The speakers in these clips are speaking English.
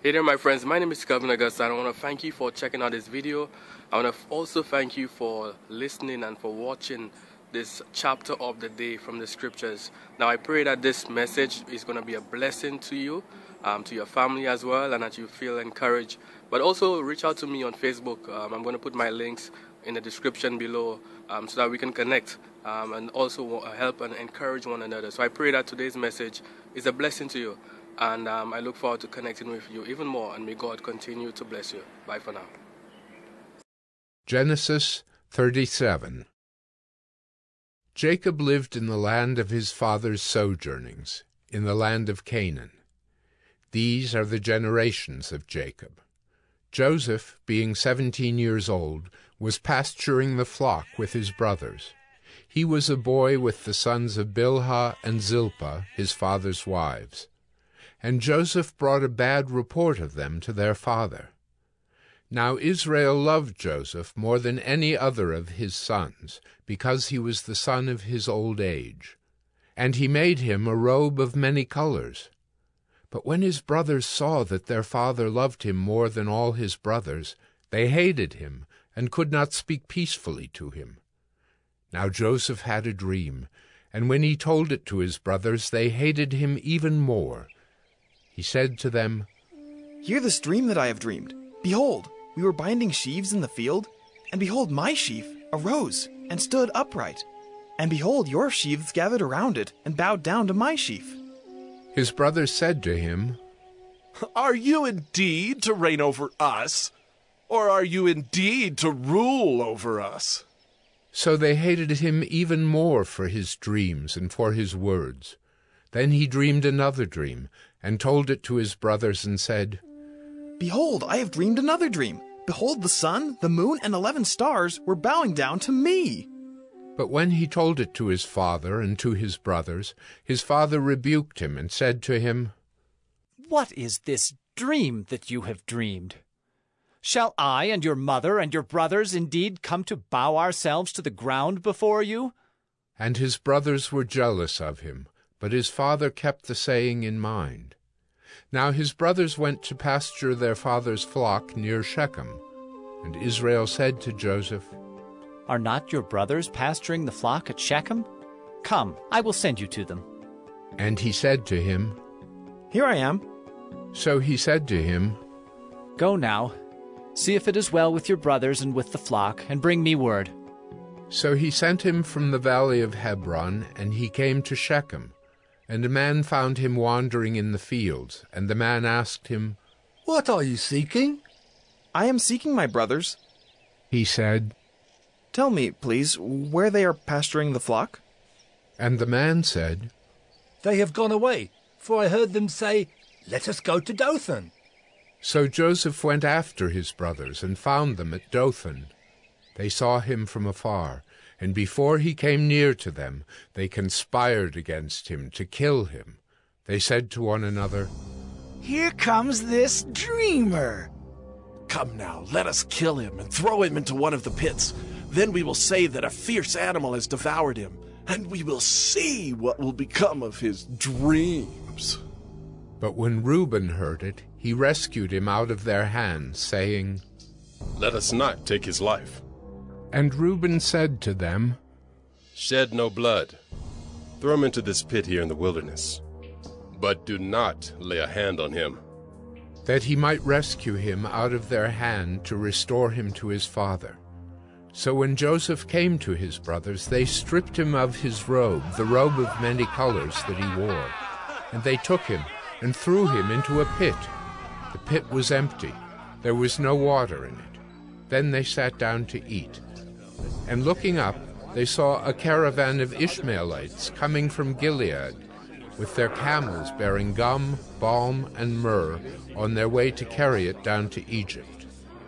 Hey there my friends, my name is Calvin Augusta and I want to thank you for checking out this video. I want to also thank you for listening and for watching this chapter of the day from the scriptures. Now I pray that this message is going to be a blessing to you, to your family as well, and that you feel encouraged. But also reach out to me on Facebook. I'm going to put my links in the description below so that we can connect and also help and encourage one another. So I pray that today's message is a blessing to you. And I look forward to connecting with you even more, and may God continue to bless you. Bye for now. Genesis 37. Jacob lived in the land of his father's sojournings, in the land of Canaan. These are the generations of Jacob. Joseph, being 17 years old, was pasturing the flock with his brothers. He was a boy with the sons of Bilhah and Zilpah, his father's wives. And Joseph brought a bad report of them to their father. Now Israel loved Joseph more than any other of his sons, because he was the son of his old age. And he made him a robe of many colors. But when his brothers saw that their father loved him more than all his brothers, they hated him, and could not speak peacefully to him. Now Joseph had a dream, and when he told it to his brothers, they hated him even more. He said to them, "Hear this dream that I have dreamed. Behold, we were binding sheaves in the field, and behold, my sheaf arose and stood upright. And behold, your sheaves gathered around it and bowed down to my sheaf." His brothers said to him, "Are you indeed to reign over us, or are you indeed to rule over us?" So they hated him even more for his dreams and for his words. Then he dreamed another dream, and told it to his brothers, and said, "Behold, I have dreamed another dream. Behold, the sun, the moon, and 11 stars were bowing down to me." But when he told it to his father and to his brothers, his father rebuked him, and said to him, "What is this dream that you have dreamed? Shall I and your mother and your brothers indeed come to bow ourselves to the ground before you?" And his brothers were jealous of him, but his father kept the saying in mind. Now his brothers went to pasture their father's flock near Shechem. And Israel said to Joseph, "Are not your brothers pasturing the flock at Shechem? Come, I will send you to them." And he said to him, "Here I am." So he said to him, "Go now, see if it is well with your brothers and with the flock, and bring me word." So he sent him from the valley of Hebron, and he came to Shechem. And a man found him wandering in the fields, and the man asked him, "What are you seeking?" "I am seeking my brothers." He said, "Tell me, please, where they are pasturing the flock." And the man said, "They have gone away, for I heard them say, 'Let us go to Dothan.'" So Joseph went after his brothers, and found them at Dothan. They saw him from afar, and before he came near to them, they conspired against him to kill him. They said to one another, "Here comes this dreamer." "Come now, let us kill him and throw him into one of the pits. Then we will say that a fierce animal has devoured him, and we will see what will become of his dreams." But when Reuben heard it, he rescued him out of their hands, saying, "Let us not take his life." And Reuben said to them, "Shed no blood. Throw him into this pit here in the wilderness. But do not lay a hand on him." that he might rescue him out of their hand to restore him to his father. So when Joseph came to his brothers, they stripped him of his robe, the robe of many colors that he wore. And they took him and threw him into a pit. The pit was empty. There was no water in it. Then they sat down to eat. And looking up, they saw a caravan of Ishmaelites coming from Gilead, with their camels bearing gum, balm, and myrrh on their way to carry it down to Egypt.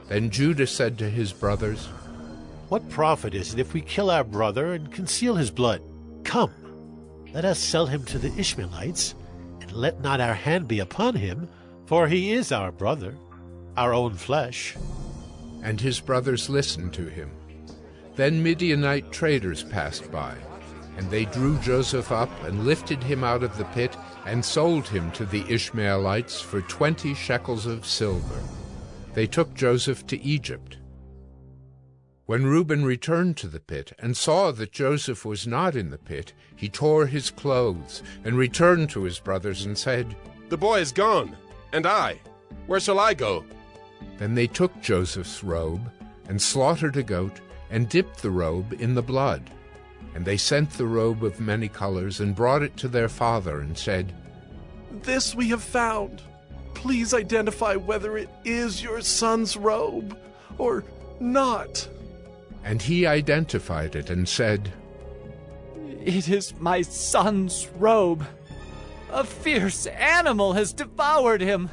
Then Judah said to his brothers, "What profit is it if we kill our brother and conceal his blood? Come, let us sell him to the Ishmaelites, and let not our hand be upon him, for he is our brother, our own flesh." And his brothers listened to him. Then Midianite traders passed by, And they drew Joseph up and lifted him out of the pit and sold him to the Ishmaelites for 20 shekels of silver. They took Joseph to Egypt. When Reuben returned to the pit and saw that Joseph was not in the pit, he tore his clothes and returned to his brothers and said, "The boy is gone, and I, where shall I go?" Then they took Joseph's robe and slaughtered a goat and dipped the robe in the blood. And they sent the robe of many colors and brought it to their father and said, "This we have found. Please identify whether it is your son's robe or not." And he identified it and said, It is my son's robe. A fierce animal has devoured him.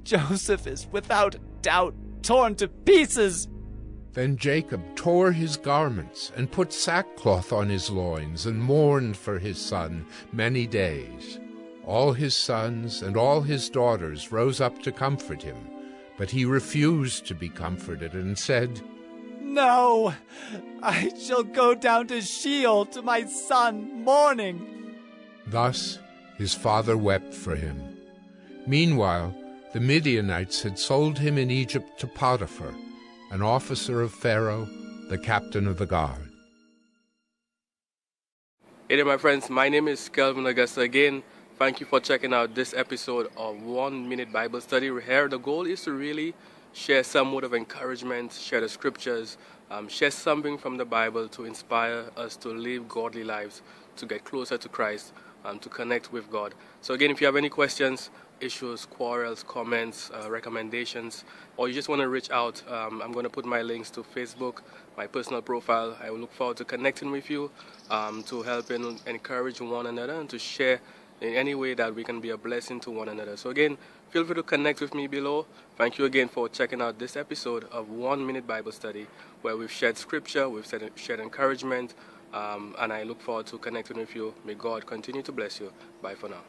Joseph is without doubt torn to pieces. Then Jacob tore his garments and put sackcloth on his loins and mourned for his son many days. All his sons and all his daughters rose up to comfort him, but he refused to be comforted and said, No, I shall go down to Sheol to my son mourning. Thus his father wept for him. Meanwhile, the Midianites had sold him in Egypt to Potiphar, an officer of Pharaoh, the captain of the guard. Hey there, my friends. My name is Kelvin Augusta again. Thank you for checking out this episode of 1 Minute Bible Study. Here, the goal is to really share some word of encouragement, share the scriptures, share something from the Bible to inspire us to live godly lives, to get closer to Christ, to connect with God. So again, if you have any questions, issues, quarrels, comments, recommendations, or you just want to reach out, I'm going to put my links to Facebook, my personal profile. I will look forward to connecting with you, to help and encourage one another and to share in any way that we can be a blessing to one another. So again, feel free to connect with me below. Thank you again for checking out this episode of 1 Minute Bible Study, where we've shared scripture, we've shared encouragement, and I look forward to connecting with you. May God continue to bless you. Bye for now.